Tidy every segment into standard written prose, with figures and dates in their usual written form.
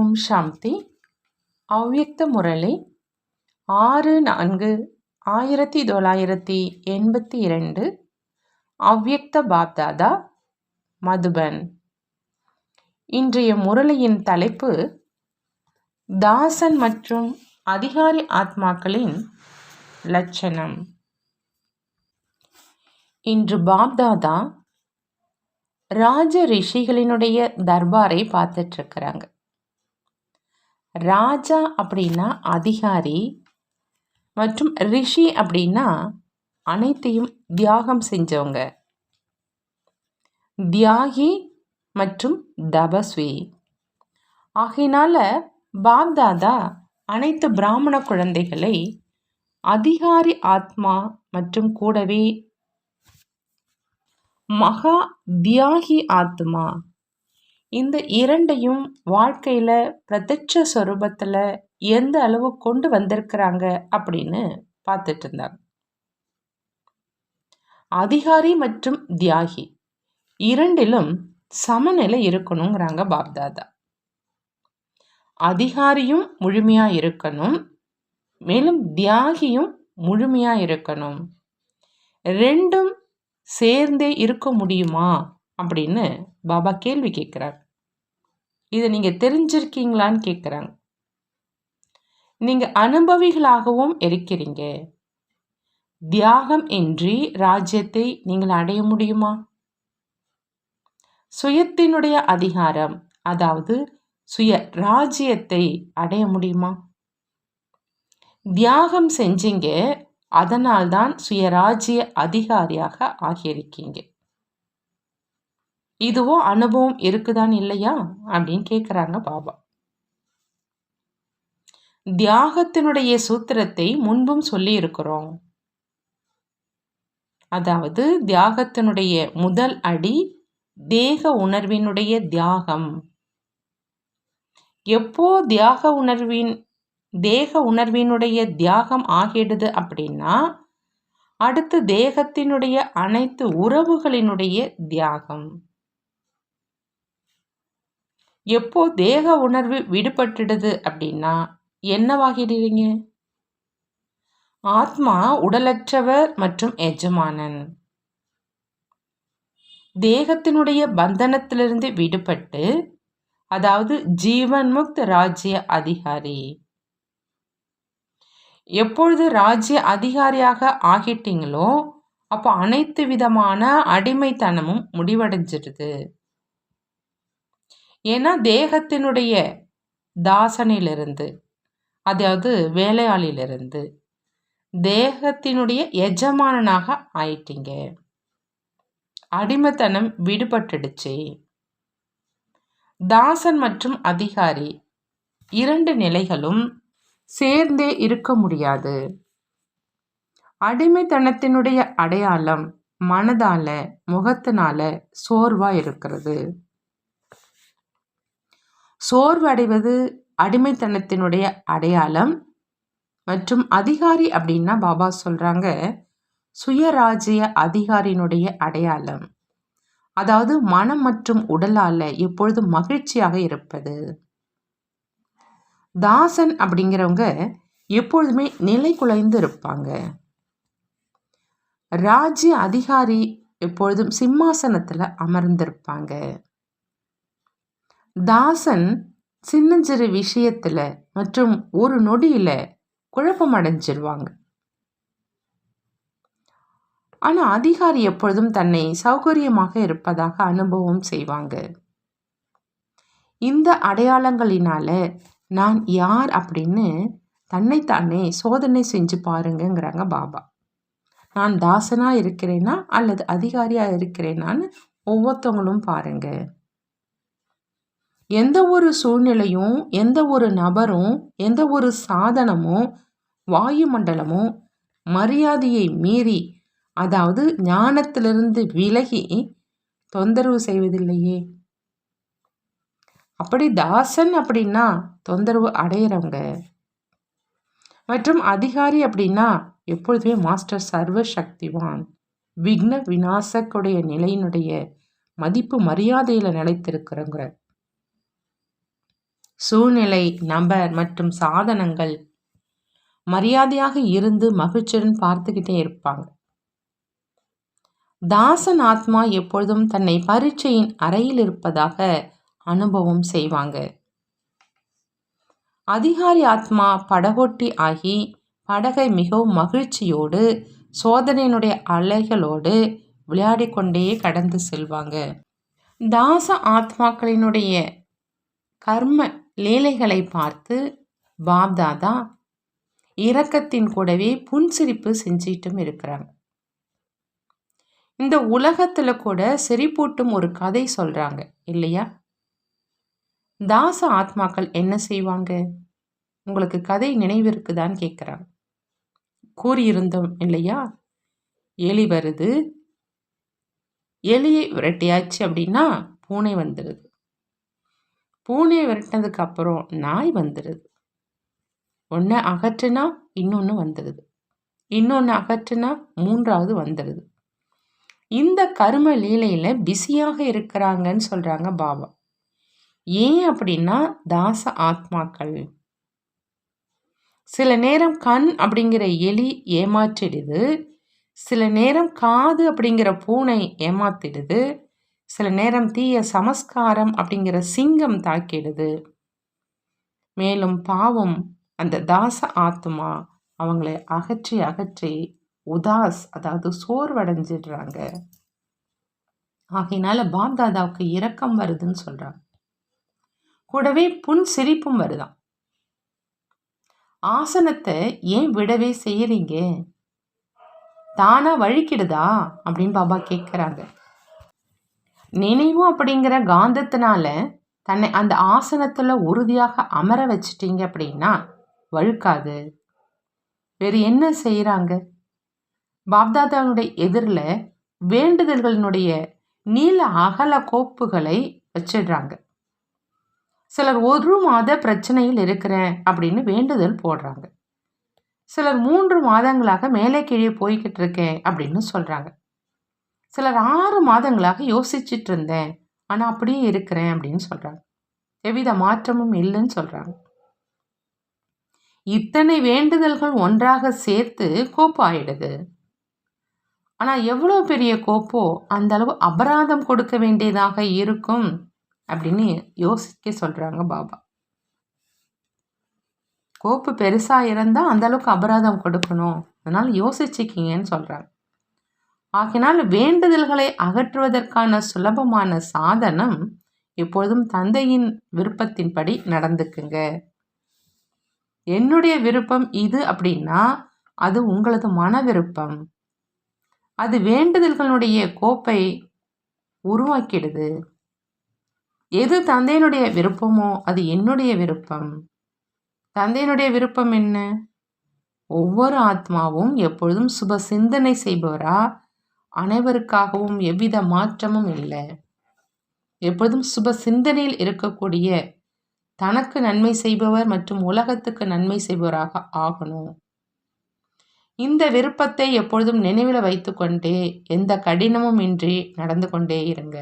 ஓம் சாந்தி. அவ்யக்த முரளி 6/4/1982. அவ்யக்த பாப்தாதா, மதுபன். இன்றைய முரளியின் தலைப்பு தாசன் மற்றும் அதிகாரி ஆத்மாக்களின் லட்சணம். இன்று பாப்தாதா ராஜ ரிஷிகளினுடைய தர்பாரை பார்த்துட்டு இருக்கிறாங்க. ராஜா அப்படின்னா அதிகாரி மற்றும் ரிஷி அப்படின்னா அனைத்தையும் தியாகம் செஞ்சவங்க, தியாகி மற்றும் தபஸ்வி. ஆகையினால பாப்தாதா அனைத்து பிராமண குழந்தைகளை அதிகாரி ஆத்மா மற்றும் கூடவே மகா தியாகி ஆத்மா, இந்த இரண்டையும் வாழ்க்கையில பிரத்யட்ச சொரூபத்துல எந்த அளவு கொண்டு வந்திருக்கிறாங்க அப்படின்னு பார்த்துட்டு இருந்தாங்க. அதிகாரி மற்றும் தியாகி இரண்டிலும் சமநிலை இருக்கணுங்கிறாங்க பாப்தாதா. அதிகாரியும் முழுமையா இருக்கணும், மேலும் தியாகியும் முழுமையா இருக்கணும். ரெண்டும் சேர்ந்தே இருக்க முடியுமா அப்படின்னு பாபா கேள்வி கேட்கிறார். இதை நீங்க தெரிஞ்சிருக்கீங்களான்னு கேட்குறாங்க. நீங்க அனுபவிகளாகவும் இருக்கிறீங்க. தியாகம் இன்றி ராஜ்யத்தை நீங்கள் அடைய முடியுமா? சுயத்தினுடைய அதிகாரம், அதாவது சுய ராஜ்யத்தை அடைய முடியுமா? தியாகம் செஞ்சீங்க, அதனால்தான் சுயராஜ்ய அதிகாரியாக ஆகியிருக்கீங்க. இதுவோ அனுபவம் இருக்குதான் இல்லையா அப்படின்னு கேட்குறாங்க பாபா. தியாகத்தினுடைய சூத்திரத்தை முன்பும் சொல்லி இருக்கிறோம். அதாவது தியாகத்தினுடைய முதல் அடி தேக உணர்வினுடைய தியாகம். எப்போ தேக உணர்வினுடைய தியாகம் ஆகிடுது அப்படின்னா அடுத்து தேகத்தினுடைய அனைத்து உறவுகளினுடைய தியாகம். எப்போ தேக உணர்வு விடுபட்டுடுது அப்படின்னா என்னவாகிடுறீங்க? ஆத்மா உடலற்றவர் மற்றும் எஜமானன். தேகத்தினுடைய பந்தனத்திலிருந்து விடுபட்டு, அதாவது ஜீவன் முக்த் ராஜ்ய அதிகாரி. எப்பொழுது ராஜ்ய அதிகாரியாக ஆகிட்டீங்களோ அப்போ அனைத்து விதமான அடிமைத்தனமும் முடிவடைஞ்சிடுது. ஏன்னா தேகத்தினுடைய தாசனிலிருந்து, அதாவது வேலையாளிலிருந்து தேகத்தினுடைய எஜமானனாக ஆயிட்டீங்க. அடிமைத்தனம் விடுபட்டுடுச்சு. தாசன் மற்றும் அதிகாரி இரண்டு நிலைகளும் சேர்ந்தே இருக்க முடியாது. அடிமைத்தனத்தினுடைய அடையாளம் மனதால, முகத்தினால சோர்வா இருக்கிறது. சோர்வு அடைவது அடிமைத்தனத்தினுடைய அடையாளம். மற்றும் அதிகாரி அப்படின்னா பாபா சொல்றாங்க சுயராஜ்ய அதிகாரியினுடைய அடையாளம். அதாவது மனம் மற்றும் உடலால எப்பொழுதும் மகிழ்ச்சியாக இருப்பது. தாசன் அப்படிங்கிறவங்க எப்பொழுதுமே நிலை குலைந்து இருப்பாங்க. ராஜ்ய அதிகாரி எப்பொழுதும் சிம்மாசனத்துல அமர்ந்திருப்பாங்க. தாசன் சின்னஞ்சிறு விஷயத்துல மற்றும் ஒரு நொடியில குழப்பம் அடைஞ்சிருவாங்க. ஆனா அதிகாரி எப்பொழுதும் தன்னை சௌகரியமாக இருப்பதாக அனுபவம் செய்வாங்க. இந்த அடையாளங்களினால நான் யார் அப்படின்னு தன்னைத்தானே சோதனை செஞ்சு பாருங்கிறாங்க பாபா. நான் தாசனா இருக்கிறேனா அல்லது அதிகாரியா இருக்கிறேனான்னு ஒவ்வொருத்தவங்களும் பாருங்க. எந்த ஒரு சூழ்நிலையும், எந்த ஒரு நபரும், எந்த ஒரு சாதனமும், வாயுமண்டலமும் மரியாதையை மீறி, அதாவது ஞானத்திலிருந்து விலகி தொந்தரவு செய்வதில்லையே. அப்படி தாசன் அப்படின்னா தொந்தரவு அடையிறவங்க, மற்றும் அதிகாரி அப்படின்னா எப்பொழுதுமே மாஸ்டர் சர்வ சக்திவான், விக்ன விநாசக்குடைய நிலையினுடைய மதிப்பு மரியாதையில நிலைத்திருக்கிறவங்க. சூழ்நிலை, நபர் மற்றும் சாதனங்கள் மரியாதையாக இருந்து மகிழ்ச்சியுடன் பார்த்துக்கிட்டே இருப்பாங்க. தாசன் ஆத்மா எப்பொழுதும் தன்னை பரீட்சையின் அறையில் இருப்பதாக அனுபவம் செய்வாங்க. அதிகாரி ஆத்மா படகோட்டி ஆகி படகை மிகவும் மகிழ்ச்சியோடு சோதனையினுடைய அலைகளோடு விளையாடிக்கொண்டே கடந்து செல்வாங்க. தாச ஆத்மாக்களினுடைய கர்ம லீலைகளை பார்த்து பாப்தாதா இரக்கத்தின் கூடவே புன்சிரிப்பு செஞ்சிட்டும் இருக்கிறாங்க. இந்த உலகத்துல கூட சிரிப்பூட்டும் ஒரு கதை சொல்றாங்க இல்லையா? தாச ஆத்மாக்கள் என்ன செய்வாங்க? உங்களுக்கு கதை நினைவிருக்குதான்னு கேட்குறாங்க. கூறியிருந்தோம் இல்லையா? எலி வருது, எலியை விரட்டியாச்சு அப்படின்னா பூனை வந்துடுது. பூனையை விரட்டினதுக்கு அப்புறம் நாய் வந்துடுது. ஒன்று அகற்றுனா இன்னொன்று வந்துடுது, இன்னொன்று அகற்றுனா மூன்றாவது வந்துடுது. இந்த கர்ம லீலையில பிஸியாக இருக்கிறாங்கன்னு சொல்றாங்க பாபா. ஏன் அப்படின்னா தாச ஆத்மாக்கள் சில நேரம் கண் அப்படிங்கிற எலி ஏமாற்றிடுது, சில நேரம் காது அப்படிங்கிற பூனை ஏமாத்திடுது, சில நேரம் தீய சமஸ்காரம் அப்படிங்கிற சிங்கம் தாக்கிடுது. மேலும் பாவம் அந்த தாச ஆத்மா அவங்களை அகற்றி அகற்றி உதாஸ் அதாவது சோர்வடைஞ்சிடுறாங்க. ஆகையினால பாப்தாதாவுக்கு இரக்கம் வருதுன்னு சொல்றாங்க. கூடவே புன் சிரிப்பும் வருதான். ஆசனத்தை ஏன் விடவே செய்யறீங்க? தானா வழிக்கிடுதா அப்படின்னு பாபா கேட்குறாங்க. நினைவு அப்படிங்கிற காந்தத்தினால தன்னை அந்த ஆசனத்துல உறுதியாக அமர வச்சிட்டீங்க அப்படின்னா வழுக்காது. வேறு என்ன செய்யறாங்க? பாப்தாதாவுடைய எதிரில் வேண்டுதல்களினுடைய நீல அகல கோப்புகளை வச்சிடுறாங்க. சிலர் 1 மாத பிரச்சனையில் இருக்கிறேன் அப்படின்னு வேண்டுதல் போடுறாங்க. சிலர் 3 மாதங்களாக மேலே கீழே போய்கிட்டு இருக்கேன் அப்படின்னு சொல்றாங்க. சிலர் 6 மாதங்களாக யோசிச்சுட்டு இருந்தேன் ஆனா அப்படியே இருக்கிறேன் அப்படின்னு சொல்றாங்க. எவ்வித மாற்றமும் இல்லைன்னு சொல்றாங்க. இத்தனை வேண்டுதல்கள் ஒன்றாக சேர்த்து கோப்பு ஆயிடுது. ஆனா எவ்வளவு பெரிய கோப்போ அந்த அளவு அபராதம் கொடுக்க வேண்டியதாக இருக்கும் அப்படின்னு யோசிக்க சொல்றாங்க பாபா. கோப்பு பெருசா இருந்தா அந்த அளவுக்கு அபராதம் கொடுக்கணும், அதனால யோசிச்சுக்கிங்கன்னு சொல்றாங்க. ஆகினால் வேண்டுதல்களை அகற்றுவதற்கான சுலபமான சாதனம் எப்பொழுதும் தந்தையின் விருப்பத்தின்படி நடந்துக்குங்க. என்னுடைய விருப்பம் இது அப்படின்னா அது உங்களது மன விருப்பம். அது வேண்டுதல்களுடைய கோப்பை உருவாக்கிடுது. எது தந்தையினுடைய விருப்பமோ அது என்னுடைய விருப்பம். தந்தையினுடைய விருப்பம் என்ன? ஒவ்வொரு ஆத்மாவும் எப்பொழுதும் சுப சிந்தனை செய்பவரா, அனைவருக்காகவும் எவ்வித மாற்றமும் இல்லை. எப்பொழுதும் சுப சிந்தனையில் இருக்கக்கூடிய தனக்கு நன்மை செய்பவர் மற்றும் உலகத்துக்கு நன்மை செய்பவராக ஆகணும். இந்த விருப்பத்தை எப்பொழுதும் நினைவில் வைத்துக்கொண்டே எந்த கடினமும் இன்றி நடந்து கொண்டே இருங்க.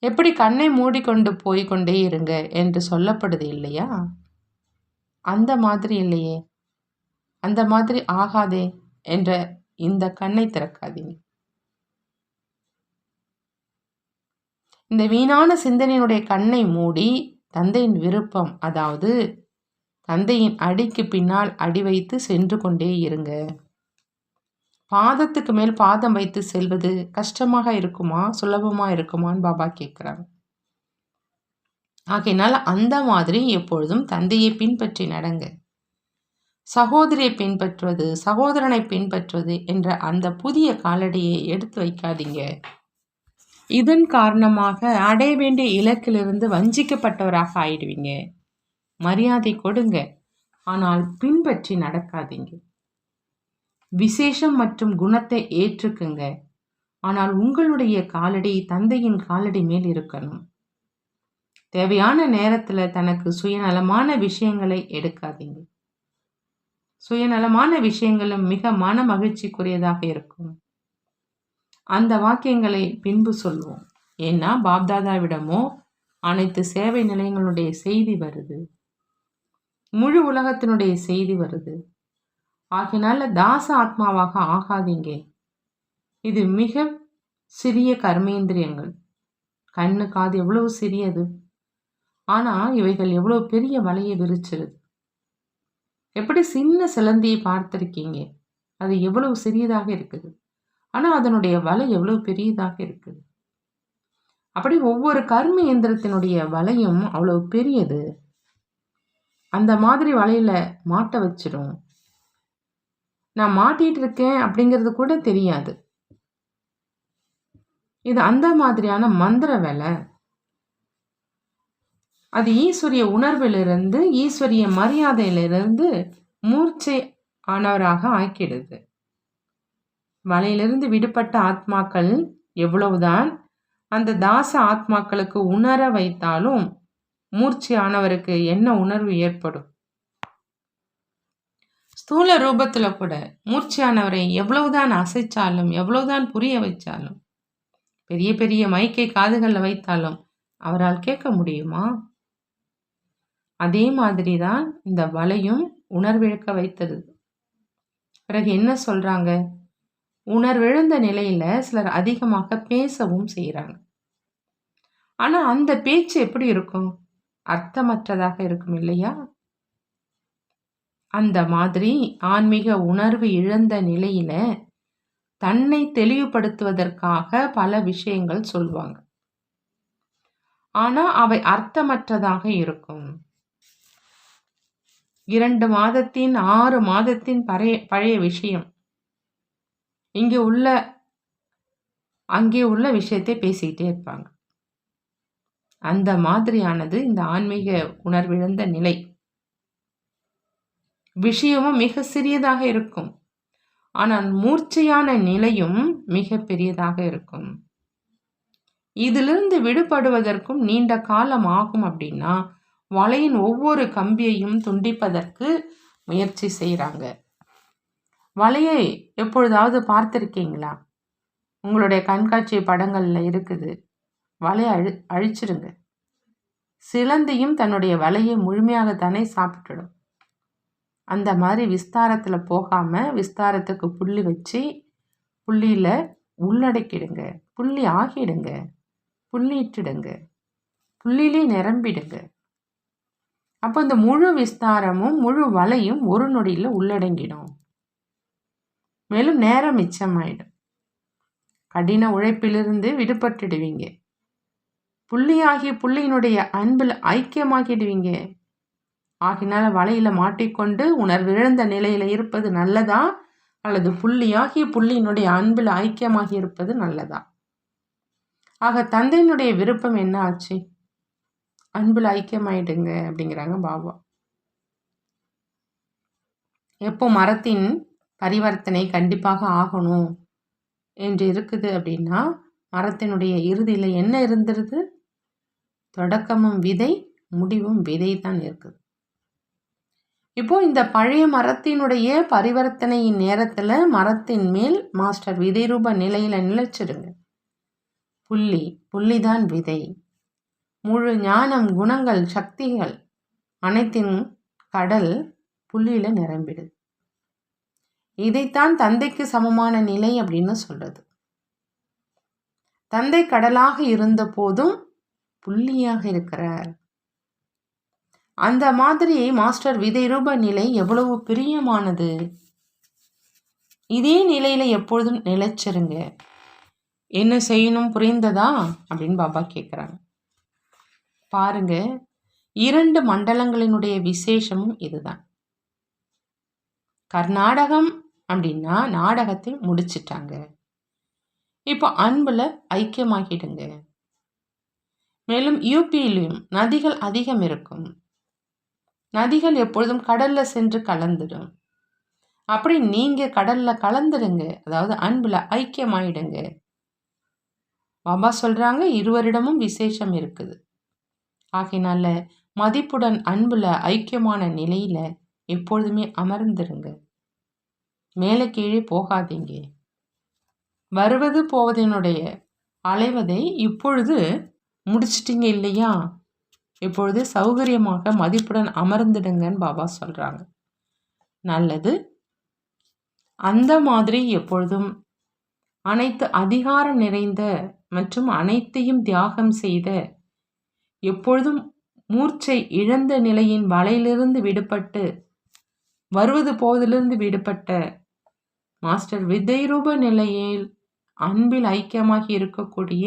எப்படி கண்ணை மூடிக்கொண்டு போய்கொண்டே இருங்க என்று சொல்லப்படுது இல்லையா? அந்த மாதிரி இல்லையே, அந்த மாதிரி ஆகாதே என்ற இந்த கண்ணை திறக்காதீங்க. இந்த வீணான சிந்தனையினுடைய கண்ணை மூடி தந்தையின் விருப்பம், அதாவது தந்தையின் அடிக்கு பின்னால் அடி வைத்து சென்று கொண்டே இருங்க. பாதத்துக்கு மேல் பாதம் வைத்து செல்வது கஷ்டமாக இருக்குமா, சுலபமா இருக்குமான்னு பாபா கேட்குறாங்க. ஆகையினால அந்த மாதிரி எப்பொழுதும் தந்தையை பின்பற்றி நடங்க. சகோதரியை பின்பற்றுவது, சகோதரனை பின்பற்றுவது என்ற அந்த புதிய காலடியை எடுத்து வைக்காதீங்க. இதன் காரணமாக அடைய வேண்டிய இலக்கிலிருந்து வஞ்சிக்கப்பட்டவராக ஆயிடுவீங்க. மரியாதை கொடுங்க, ஆனால் பின்பற்றி நடக்காதீங்க. விசேஷம் மற்றும் குணத்தை ஏற்றுக்குங்க, ஆனால் உங்களுடைய காலடி தந்தையின் காலடி மேல் இருக்கணும். தேவையான நேரத்துல தனக்கு சுயநலமான விஷயங்களை எடுக்காதீங்க. சுயநலமான விஷயங்களும் மிக மன மகிழ்ச்சிக்குரியதாக இருக்கும். அந்த வாக்கியங்களை பின்பு சொல்வோம். ஏன்னா பாப்தாதாவிடமோ அனைத்து சேவை நிலையங்களுடைய செய்தி வருது, முழு உலகத்தினுடைய செய்தி வருது. ஆகையினால தாச ஆத்மாவாக ஆகாதீங்க. இது மிக சிறிய கர்மேந்திரியங்கள். கண்ணு காது எவ்வளவு சிறியது, ஆனா இவைகள் எவ்வளவு பெரிய வலையை விரிச்சிருது. எப்படி சின்ன சிலந்தியை பார்த்திருக்கீங்க, அது எவ்வளவு சிறியதாக இருக்குது, ஆனா அதனுடைய வலை எவ்வளவு பெரியதாக இருக்குது. அப்படி ஒவ்வொரு கர்ம இயந்திரத்தினுடைய வலையும் அவ்வளவு பெரியது. அந்த மாதிரி வலையில மாட்ட வச்சிடும். நான் மாட்டிட்டு இருக்கேன் அப்படிங்கிறது கூட தெரியாது. இது அந்த மாதிரியான மந்திர வேலை. அது ஈஸ்வரிய உணர்விலிருந்து, ஈஸ்வரிய மரியாதையிலிருந்து மூர்ச்சை ஆனவராக ஆக்கிடுது. வலையிலிருந்து விடுபட்ட ஆத்மாக்கள் எவ்வளவுதான் அந்த தாச ஆத்மாக்களுக்கு உணர வைத்தாலும் மூர்ச்சையானவருக்கு என்ன உணர்வு ஏற்படும்? ஸ்தூல ரூபத்துல கூட மூர்ச்சையானவரை எவ்வளவுதான் அசைச்சாலும், எவ்வளவுதான் புரிய வச்சாலும், பெரிய பெரிய மைக்கை காதுகளில் வைத்தாலும் அவரால் கேட்க முடியுமா? அதே மாதிரி தான் இந்த வலையும் உணர்விழக்க வைத்தது. பிறகு என்ன சொல்றாங்க? உணர்விழந்த நிலையில சிலர் அதிகமாக பேசவும் செய்கிறாங்க. ஆனா அந்த பேச்சு எப்படி இருக்கும்? அர்த்தமற்றதாக இருக்கும் இல்லையா? அந்த மாதிரி ஆன்மீக உணர்வு இழந்த நிலையில தன்னை தெளிவுபடுத்துவதற்காக பல விஷயங்கள் சொல்வாங்க. ஆனா அவை அர்த்தமற்றதாக இருக்கும். 2 மாதத்தின் 6 மாதத்தின் பழைய விஷயம் அங்கே உள்ள விஷயத்தை பேசிக்கிட்டே இருப்பாங்க. அந்த மாதிரியானது இந்த ஆன்மீக உணர்விழந்த நிலை. விஷயமும் மிக சிறியதாக இருக்கும், ஆனால் மூர்ச்சையான நிலையும் மிக பெரியதாக இருக்கும். இதிலிருந்து விடுபடுவதற்கும் நீண்ட காலம் ஆகும். அப்படின்னா வலையின் ஒவ்வொரு கம்பியையும் துண்டிப்பதற்கு முயற்சி செய்கிறாங்க. வலையை எப்பொழுதாவது பார்த்துருக்கீங்களா? உங்களுடைய கண்காட்சி படங்கள்ல இருக்குது. வலையை அழிச்சிடுங்க. சிலந்தியும் தன்னுடைய வலையை முழுமையாகத்தானே சாப்பிட்டுடும். அந்த மாதிரி விஸ்தாரத்தில் போகாம விஸ்தாரத்துக்கு புள்ளி வச்சு புள்ளியில உள்ளடக்கிடுங்க, புள்ளி ஆகிடுங்க, புள்ளிட்டுடுங்க, புள்ளியிலே நிரம்பிடுங்க. அப்போ இந்த முழு விஸ்தாரமும் முழு வலையும் ஒரு நொடியில் உள்ளடங்கிடும். மேலும் நேரம் மிச்சமாயிடும். கடின உழைப்பிலிருந்து விடுபட்டுடுவீங்க. புள்ளியாகிய புள்ளியினுடைய அன்பில் ஐக்கியமாகிடுவீங்க. ஆகினால வலையில மாட்டிக்கொண்டு உணர்விழந்த நிலையில இருப்பது நல்லதா, அல்லது புள்ளியாகிய புள்ளியினுடைய அன்பில் ஐக்கியமாகி இருப்பது நல்லதா? ஆக தந்தையினுடைய விருப்பம் என்ன ஆச்சு? அன்பில் ஐக்கியமாயிடுங்க அப்படிங்கிறாங்க பாபா. எப்போ மரத்தின் பரிவர்த்தனை கண்டிப்பாக ஆகணும் என்று இருக்குது அப்படின்னா, மரத்தினுடைய இறுதியில் என்ன இருந்துருது? தொடக்கமும் விதை, முடிவும் விதை தான் இருக்குது. இப்போ இந்த பழைய மரத்தினுடைய பரிவர்த்தனையின் நேரத்தில் மரத்தின் மேல் மாஸ்டர் விதை ரூப நிலையில நிலைச்சிடுங்க. புள்ளிதான் விதை. முழு ஞானம், குணங்கள், சக்திகள் அனைத்தின் கடல் புள்ளியில நிரம்பிடுது. இதைத்தான் தந்தைக்கு சமமான நிலை அப்படின்னு சொல்றது. தந்தை கடலாக இருந்த போதும் புள்ளியாக இருக்கிறார். அந்த மாதிரி மாஸ்டர் விதை ரூப நிலை எவ்வளவு பிரியமானது. இதே நிலையில எப்பொழுதும் நிலைச்சிருங்க. என்ன செய்யணும் புரிந்ததா அப்படின்னு பாபா கேட்குறாங்க. பாருங்க, 2 மண்டலங்களினுடைய விசேஷமும் இதுதான். கர்நாடகம் அப்படின்னா நாடகத்தை முடிச்சிட்டாங்க. இப்போ அன்புல ஐக்கியமாகிடுங்க. மேலும் யூபியிலும் நதிகள் அதிகம் இருக்கும். நதிகள் எப்பொழுதும் கடல்ல சென்று கலந்துடும். அப்படி நீங்க கடல்ல கலந்துடுங்க, அதாவது அன்புல ஐக்கியமாயிடுங்க. பாபா சொல்றாங்க, இருவரிடமும் விசேஷம் இருக்குது. ஆகையினால மதிப்புடன் அன்புல ஐக்கியமான நிலையில எப்பொழுதுமே அமர்ந்துருங்க. மேலே கீழே போகாதீங்க. வருவது போவதனுடைய அலைவதை இப்பொழுது முடிச்சிட்டிங்க இல்லையா? இப்பொழுது சௌகரியமாக மதிப்புடன் அமர்ந்துடுங்கன்னு பாபா சொல்கிறாங்க. நல்லது. அந்த மாதிரி எப்பொழுதும் அனைத்து அதிகாரம் நிறைந்த மற்றும் அனைத்தையும் தியாகம் செய்த, எப்பொழுதும் மூர்ச்சை இழந்த நிலையின் வலையிலிருந்து விடுபட்டு வருவது போவதிலிருந்து விடுபட்ட மாஸ்டர் வித்யரூப நிலையில் அன்பில் ஐக்கியமாகி இருக்கக்கூடிய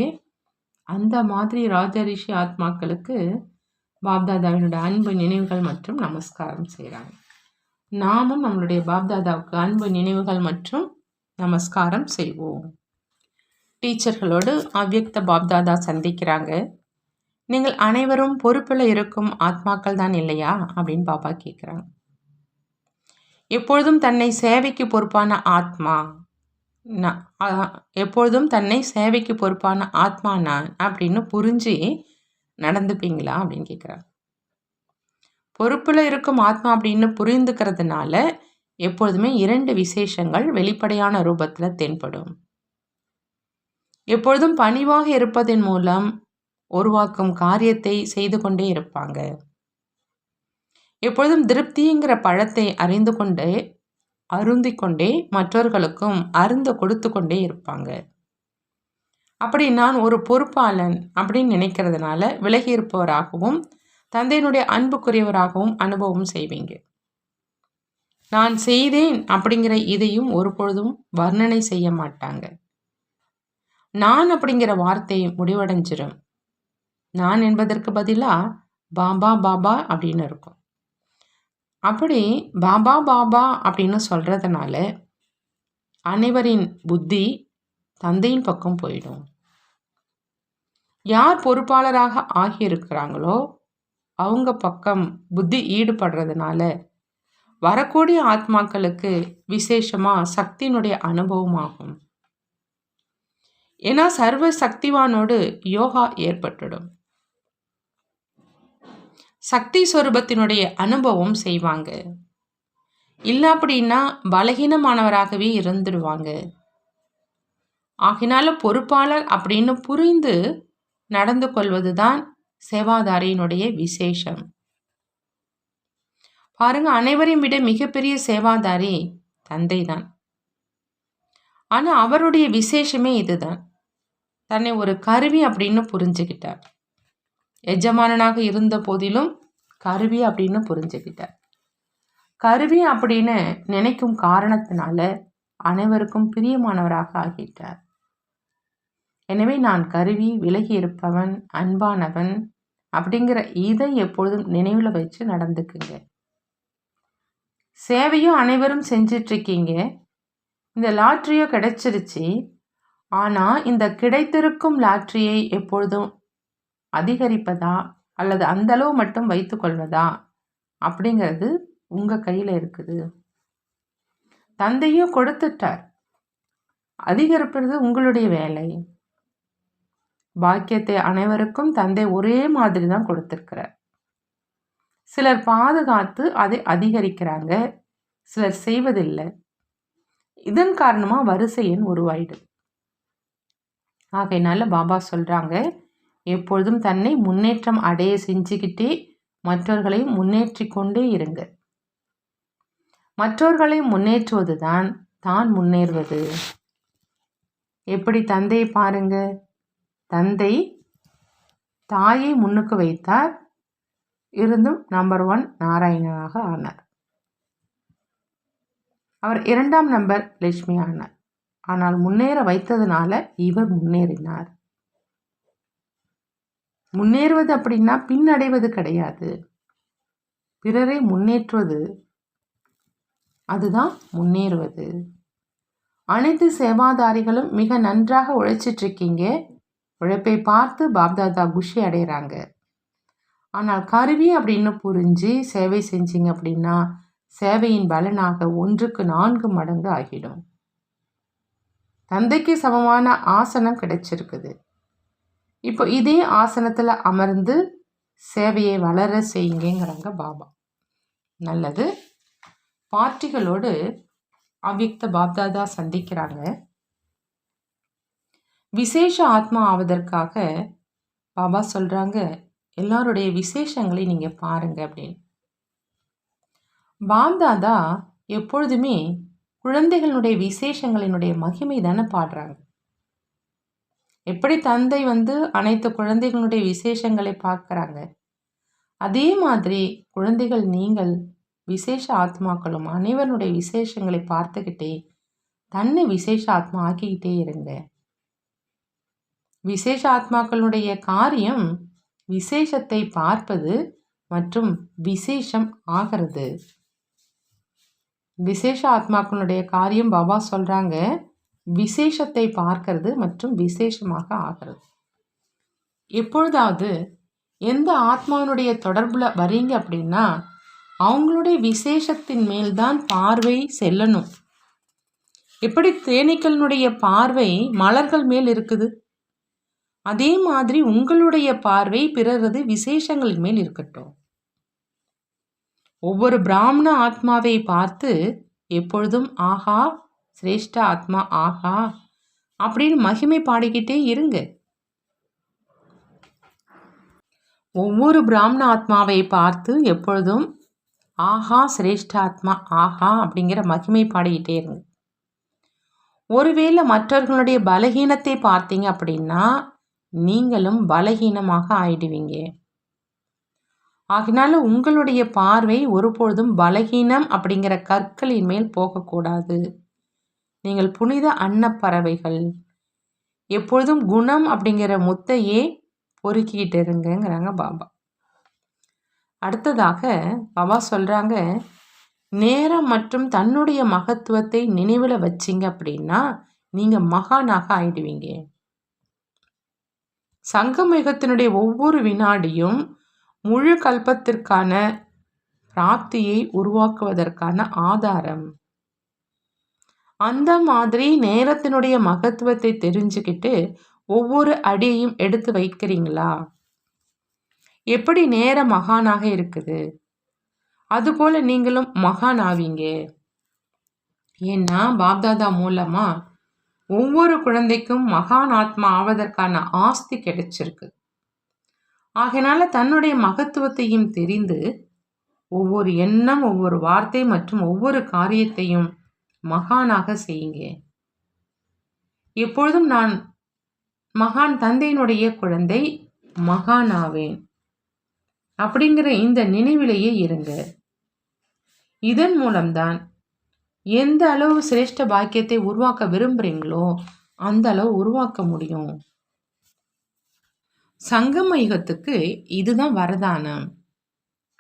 அந்த மாதிரி ராஜரிஷி ஆத்மாக்களுக்கு பாப்தாதாவினுடைய அன்பு நினைவுகள் மற்றும் நமஸ்காரம் செய்கிறாங்க. நாமும் நம்மளுடைய பாப்தாதாவுக்கு அன்பு நினைவுகள் மற்றும் நமஸ்காரம் செய்வோம். டீச்சர்களோடு அவ்யக்த பாப்தாதா சந்திக்கிறாங்க. நீங்கள் அனைவரும் பொறுப்பில் இருக்கும் ஆத்மாக்கள் தான் இல்லையா அப்படின்னு பாபா கேட்குறாங்க. எப்பொழுதும் தன்னை சேவைக்கு பொறுப்பான ஆத்மா எப்பொழுதும் தன்னை சேவைக்கு பொறுப்பான ஆத்மா நான் அப்படின்னு புரிஞ்சு நடந்துப்பீங்களா அப்படின்னு கேட்குறாங்க. பொறுப்பில் இருக்கும் ஆத்மா அப்படின்னு புரிந்துக்கிறதுனால எப்பொழுதுமே 2 விசேஷங்கள் வெளிப்படையான ரூபத்தில் தென்படும். எப்பொழுதும் பணிவாக இருப்பதன் மூலம் உருவாக்கும் காரியத்தை செய்து கொண்டே இருப்பாங்க. எப்பொழுதும் திருப்திங்கிற பழத்தை அறிந்து கொண்டே அருந்திக்கொண்டே மற்றவர்களுக்கும் அருந்த கொடுத்து கொண்டே இருப்பாங்க. அப்படி நான் ஒரு பொறுப்பாளன் அப்படின்னு நினைக்கிறதுனால விலகி இருப்பவராகவும் தந்தையினுடைய அன்புக்குரியவராகவும் அனுபவம் செய்வீங்க. நான் செய்தேன் அப்படிங்கிற இதையும் ஒருபொழுதும் வர்ணனை செய்ய மாட்டாங்க. நான் அப்படிங்கிற வார்த்தை முடிவடைஞ்சிடும். நான் என்பதற்கு பதிலாக பாபா பாபா அப்படின்னு இருக்கும். அப்படி பாபா பாபா அப்படின்னு சொல்கிறதுனால அனைவரின் புத்தி தந்தையின் பக்கம் போயிடும். யார் பொறுப்பாளராக ஆகியிருக்கிறாங்களோ அவங்க பக்கம் புத்தி ஈடுபடுறதுனால வரக்கூடிய ஆத்மாக்களுக்கு விசேஷமாக சக்தியினுடைய அனுபவம் ஆகும். ஏன்னா சர்வ சக்திவானோடு யோகா ஏற்பட்டுடும். சக்தி ஸ்வரூபத்தினுடைய அனுபவம் செய்வாங்க. இல்லை அப்படின்னா பலகீனமானவராகவே இருந்துடுவாங்க. ஆகினால பொறுப்பாளர் அப்படின்னு புரிந்து நடந்து கொள்வது தான் சேவாதாரியினுடைய விசேஷம். பாருங்க, அனைவரையும் விட மிகப்பெரிய சேவாதாரி தந்தை தான். ஆனால் அவருடைய விசேஷமே இதுதான். தன்னை ஒரு கருவி அப்படின்னு புரிஞ்சுக்கிட்டார். எஜமானனாக இருந்த போதிலும் கருவி அப்படின்னு புரிஞ்சுக்கிட்டார். கருவி அப்படின்னு நினைக்கும் காரணத்தினால அனைவருக்கும் பிரியமானவராக ஆகிட்டார். எனவே நான் கருவி, விலகி இருப்பவன், அன்பானவன் அப்படிங்கிற இதை எப்பொழுதும் நினைவில் வச்சு நடந்துக்குங்க. சேவையும் அனைவரும் செஞ்சிட்ருக்கீங்க. இந்த லாட்ரியோ கிடைச்சிருச்சு. ஆனால் இந்த கிடைத்திருக்கும் லாட்ரியை எப்பொழுதும் அதிகரிப்பதா அல்லது அந்த அளவு மட்டும் வைத்து கொள்வதா அப்படிங்கிறது உங்கள் கையில் இருக்குது. தந்தையும் கொடுத்துட்டார். அதிகரிப்பது உங்களுடைய வேலை. பாக்கியத்தை அனைவருக்கும் தந்தை ஒரே மாதிரி தான் கொடுத்துருக்கிறார். சிலர் பாதுகாத்து அதை அதிகரிக்கிறாங்க, சிலர் செய்வதில்லை. இதன் காரணமாக வரிசை எண் உருவாயிடுது. ஆகையினால பாபா சொல்கிறாங்க, எப்பொழுதும் தன்னை முன்னேற்றம் அடைய செஞ்சுக்கிட்டே மற்றவர்களை முன்னேற்றி கொண்டே இருங்க. மற்றவர்களை முன்னேற்றுவது தான் தான் முன்னேறுவது. எப்படி தந்தையை பாருங்க. தந்தை தாயை முன்னுக்கு வைத்தார், இருந்தும் நம்பர் 1 நாராயணனாக ஆனார். அவர் 2ஆம் நம்பர் லட்சுமி ஆனார். ஆனால் முன்னேற வைத்ததுனால இவர் முன்னேறினார். முன்னேறுவது அப்படின்னா பின்னடைவது கிடையாது. பிறரை முன்னேற்றுவது, அதுதான் முன்னேறுவது. அனைத்து சேவாதாரிகளும் மிக நன்றாக உழைச்சிட்ருக்கீங்க. உழைப்பை பார்த்து பாப்தாதா குஷி அடைகிறாங்க. ஆனால் கருவி அப்படின்னு புரிஞ்சு சேவை செஞ்சீங்க அப்படின்னா சேவையின் பலனாக 1க்கு 4 மடங்கு ஆகிடும். தந்தைக்கு சமமான ஆசனம் கிடைச்சிருக்குது. இப்போ இதே ஆசனத்தில் அமர்ந்து சேவையை வளர செய்யுங்கிறாங்க பாபா. நல்லது. பார்ட்டிகளோடு அவ்யக்த பாப்தாதா சந்திக்கிறாங்க. விசேஷ ஆத்மா ஆவதற்காக பாபா சொல்கிறாங்க, எல்லாருடைய விசேஷங்களை நீங்கள் பாருங்க அப்படின்னு. பாப்தாதா எப்பொழுதுமே குழந்தைகளுடைய விசேஷங்களினுடைய மகிமை தானே பாடுறாங்க. எப்படி தந்தை அனைத்து குழந்தைகளுடைய விசேஷங்களை பார்க்குறாங்க, அதே மாதிரி குழந்தைகள் நீங்கள் விசேஷ ஆத்மாக்களும் அனைவருடைய விசேஷங்களை பார்த்துக்கிட்டே தன்னை விசேஷ ஆத்மா ஆக்கிக்கிட்டே இருங்க. விசேஷ ஆத்மாக்களுடைய காரியம் விசேஷத்தை பார்ப்பது மற்றும் விசேஷம் ஆகிறது. விசேஷ ஆத்மாக்களுடைய காரியம் பாபா சொல்றாங்க, விசேஷத்தை பார்க்கிறது மற்றும் விசேஷமாக ஆகிறது. எப்பொழுதாவது எந்த ஆத்மாவினுடைய தொடர்புல வரீங்க அப்படின்னா அவங்களுடைய விசேஷத்தின் மேல்தான் பார்வை செல்லணும். எப்படி தேனீக்களினுடைய பார்வை மலர்கள் மேல் இருக்குது, அதே மாதிரி உங்களுடைய பார்வை பிறரது விசேஷங்களின் மேல் இருக்கட்டும். ஒவ்வொரு பிராமண ஆத்மாவை பார்த்து எப்பொழுதும் ஆஹா சிரேஷ்ட ஆத்மா ஆஹா அப்படின்னு மகிமை பாடிக்கிட்டே இருங்க. ஒவ்வொரு பிராமண ஆத்மாவை பார்த்து எப்பொழுதும் ஆஹா சிரேஷ்ட ஆத்மா ஆஹா அப்படிங்கிற மகிமை பாடிக்கிட்டே இருங்க. ஒருவேளை மற்றவர்களுடைய பலகீனத்தை பார்த்தீங்க அப்படின்னா நீங்களும் பலகீனமாக ஆயிடுவீங்க. ஆகினால உங்களுடைய பார்வை ஒருபொழுதும் பலகீனம் அப்படிங்கிற கற்களின் மேல் போகக்கூடாது. நீங்கள் புனித அன்னப்பறவைகள், எப்பொழுதும் குணம் அப்படிங்கிற முத்தையே பொறுக்கிட்டு இருங்கிறாங்க பாபா. அடுத்ததாக பாபா சொல்றாங்க, நேரம் மற்றும் தன்னுடைய மகத்துவத்தை நினைவில் வச்சிங்க அப்படின்னா நீங்க மகானாக ஆயிடுவீங்க. சங்கமயுகத்தினுடைய ஒவ்வொரு வினாடியும் முழு கல்பத்திற்கான பிராப்தியை உருவாக்குவதற்கான ஆதாரம். அந்த மாதிரி நேரத்தினுடைய மகத்துவத்தை தெரிஞ்சுக்கிட்டு ஒவ்வொரு அடியையும் எடுத்து வைக்கிறீங்களா? எப்படி நேர மகானாக இருக்குது, அதுபோல நீங்களும் மகான் ஆவீங்க. ஏன்னா பாப்தாதா மூலமா ஒவ்வொரு குழந்தைக்கும் மகான் ஆத்மா ஆவதற்கான ஆஸ்தி கிடைச்சிருக்கு. ஆகையினால தன்னுடைய மகத்துவத்தையும் தெரிந்து ஒவ்வொரு எண்ணம், ஒவ்வொரு வார்த்தை மற்றும் ஒவ்வொரு காரியத்தையும் மகானாக செய்யுங்க. எப்பொழுதும் நான் மகான் தந்தையினுடைய குழந்தை, மகான் ஆவேன் அப்படிங்கிற இந்த நினைவிலேயே இருங்க. இதன் மூலம்தான் எந்த அளவு சிரேஷ்ட பாக்கியத்தை உருவாக்க விரும்புறீங்களோ அந்த அளவு உருவாக்க முடியும். சங்கம யுகத்துக்கு இதுதான் வரதானம்.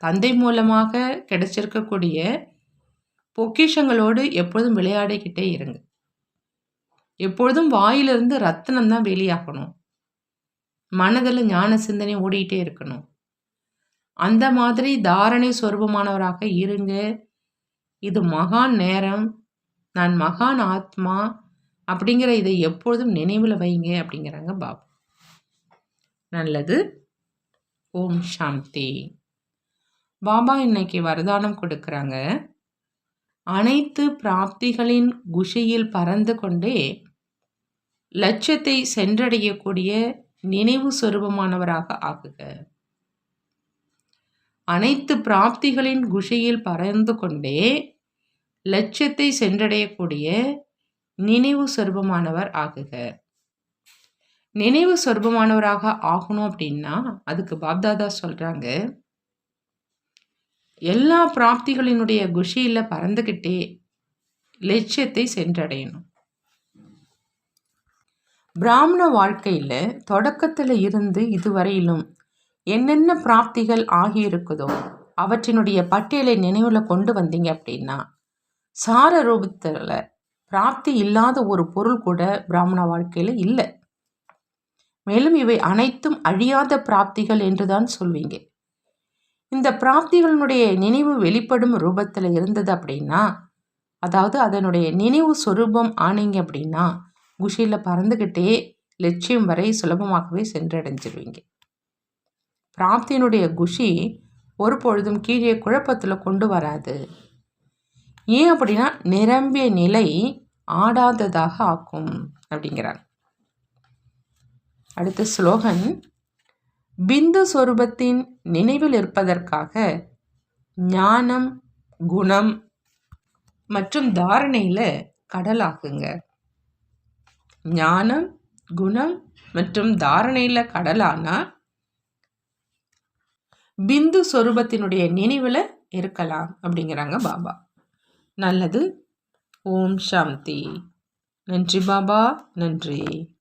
தந்தை மூலமாக கிடைச்சிருக்கக்கூடிய பொக்கிஷங்களோடு எப்பொழுதும் விளையாடிக்கிட்டே இருங்க. எப்பொழுதும் வாயிலிருந்து ரத்தினம் தான் வெளியாகணும். மனதில் ஞான சிந்தனை ஓடிக்கிட்டே இருக்கணும். அந்த மாதிரி தாரணை சொரூபமானவராக இருங்க. இது மகான் நேரம், நான் மகான் ஆத்மா அப்படிங்கிற இதை எப்பொழுதும் நினைவில் வைங்க அப்படிங்கிறாங்க பாபா. நல்லது. ஓம் சாந்தி. பாபா இன்னைக்கு வரதானம் கொடுக்குறாங்க. அனைத்து பிராப்திகளின் குஷியில் பறந்து கொண்டே லட்சியத்தை சென்றடையக்கூடிய நினைவு சொரூபமானவராக ஆகுக. அனைத்து பிராப்திகளின் குஷியில் பறந்து கொண்டே லட்சியத்தை சென்றடையக்கூடிய நினைவு சொரூபமானவர் ஆகுக. நினைவு சொரூபமானவராக ஆகணும் அப்படின்னா அதுக்கு பாப்தாதா சொல்றாங்க, எல்லா பிராப்திகளினுடைய குஷியில பறந்துகிட்டே லட்சியத்தை சென்றடையணும். பிராமண வாழ்க்கையில தொடக்கத்துல இருந்து இதுவரையிலும் என்னென்ன பிராப்திகள் ஆகியிருக்குதோ அவற்றினுடைய பட்டியலை நினைவுல கொண்டு வந்தீங்க அப்படின்னா சார ரூபத்துல பிராப்தி இல்லாத ஒரு பொருள் கூட பிராமண வாழ்க்கையில இல்லை. மேலும் இவை அனைத்தும் அழியாத பிராப்திகள் என்றுதான் சொல்வீங்க. இந்த பிராப்திகளினுடைய நினைவு வெளிப்படும் ரூபத்தில் இருந்தது அப்படின்னா, அதாவது அதனுடைய நினைவு சொரூபம் ஆனீங்க அப்படின்னா குஷியில் பறந்துக்கிட்டே லட்சியம் வரை சுலபமாகவே சென்றடைஞ்சிருவீங்க. பிராப்தியினுடைய குஷி ஒரு பொழுதும் கீழே குழப்பத்தில் கொண்டு வராது. ஏன் அப்படின்னா நிரம்பிய நிலை ஆடாததாக ஆக்கும் அப்படிங்கிறாங்க. அடுத்த ஸ்லோகன், பிந்து சொரூபத்தின் நினைவில் இருப்பதற்காக ஞானம், குணம் மற்றும் தாரணையில கடலாகுங்க. ஞானம், குணம் மற்றும் தாரணையில கடலானா பிந்து சொரூபத்தினுடைய நினைவில் இருக்கலாம் அப்படிங்கிறாங்க பாபா. நல்லது. ஓம் சாந்தி. நன்றி பாபா, நன்றி.